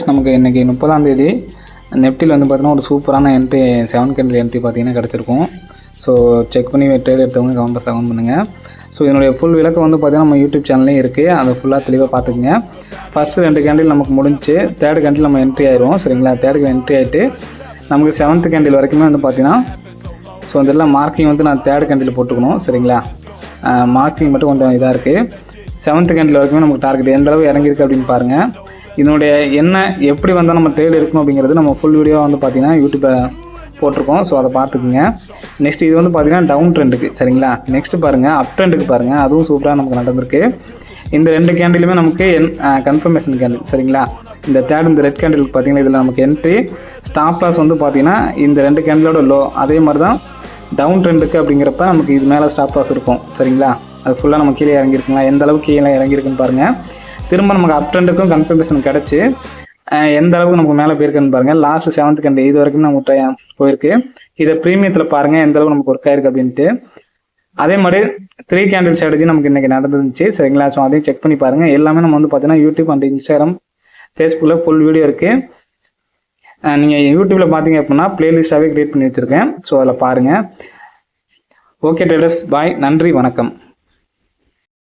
நமக்கு இன்றைக்கி 30ஆம் தேதி நெஃப்டியில் வந்து பார்த்தீங்கன்னா ஒரு சூப்பரான என்ட்ரி 7 கேண்டில் என்ட்ரி பார்த்தீங்கன்னா கிடச்சிருக்கும். ஸோ செக் பண்ணி ட்ரேட் எடுத்தவங்க கமெண்ட்ஸ் கமெண்ட் பண்ணுங்கள். ஸோ இதனுடைய ஃபுல் விளக்கம் வந்து பார்த்தீங்கன்னா நம்ம யூடியூப் சேனல்லையும் இருக்குது. அதை ஃபுல்லாக தெளிவாக பார்த்துக்குங்க. ஃபஸ்ட்டு 2 கேண்டில் நமக்கு முடிஞ்சு 3rd கேண்டில் நம்ம என்ட்ரி ஆயிரும். சரிங்களா, 3rd என்ட்ரி ஆகிட்டு நமக்கு 7th கேண்டில் வரைக்குமே வந்து பார்த்தீங்கன்னா ஸோ இதெல்லாம் மார்க்கிங் வந்து நான் 3rd கேண்டில் போட்டுக்கணும். சரிங்களா, மார்க்கிங் மட்டும் கொஞ்சம் இதாக இருக்குது. 7th கேண்டில் வரைக்குமே நமக்கு டார்கெட் எந்த அளவு இறங்கியிருக்கு அப்படின்னு பாருங்கள். இதனுடைய என்ன எப்படி வந்தால் நம்ம ட்ரேட் எடுக்கணும் அப்படிங்கிறது நம்ம ஃபுல் வீடியோ வந்து பார்த்தீங்கன்னா யூடியூப்பில் போட்டிருக்கோம். ஸோ அதை பார்த்துக்குங்க. நெக்ஸ்ட் இது வந்து பார்த்தீங்கன்னா டவுன் ட்ரெண்டுக்கு. சரிங்களா, நெக்ஸ்ட் பாருங்கள் அப் ட்ரெண்டுக்கு பாருங்கள். அதுவும் சூப்பராக நமக்கு நடந்திருக்கு. இந்த 2 கேண்டிலுமே நமக்கு கன்ஃபர்மேஷன் கேண்டில். சரிங்களா, இந்த 3rd இந்த ரெட் கேண்டிலுக்கு பார்த்தீங்கன்னா இதில் நமக்கு என்ட்ரி ஸ்டாப் லாஸ் வந்து பார்த்தீங்கன்னா இந்த 2 கேண்டிலோட லோ. அதே மாதிரி தான் டவுன் ட்ரெண்டுக்கு அப்படிங்கிறப்ப நமக்கு இது மேலே ஸ்டாப் லாஸ் இருக்கும். சரிங்களா, அது ஃபுல்லாக நம்ம கீழே இறங்கியிருக்குங்களா, எந்த அளவுக்கு கீழே இறங்கியிருக்குன்னு பாருங்கள். திரும்ப நமக்கு அப் ட்ரெண்டுக்கும் கன்ஃபர்மேஷன் கிடச்சி எந்த அளவுக்கு நமக்கு மேலே போயிருக்குன்னு பாருங்கள். லாஸ்ட் 7th கேண்டில் இது வரைக்கும் நமக்கு போயிருக்கு. இதை ப்ரீமியத்தில் பாருங்கள் எந்த அளவுக்கு நமக்கு ஒர்க் ஆயிருக்கு அப்படின்ட்டு. அதே மாதிரி 3 கேண்டில் ஸ்ட்ராட்டஜி நமக்கு இன்றைக்கி நடந்துருந்துச்சு. சரிங்களா, ஸோ அதையும் செக் பண்ணி பாருங்கள். எல்லாமே நம்ம வந்து பார்த்தீங்கன்னா யூடியூப் அண்ட் இன்ஸ்டாகிராம் ஃபேஸ்புக்கில் ஃபுல் வீடியோ இருக்குது. நீங்கள் யூடியூப்பில் பார்த்தீங்க அப்படின்னா பிளேலிஸ்ட்டாகவே க்ரியேட் பண்ணி வச்சுருக்கேன். ஸோ அதில் பாருங்கள். ஓகே ட்ரேடர்ஸ், பாய், நன்றி, வணக்கம்.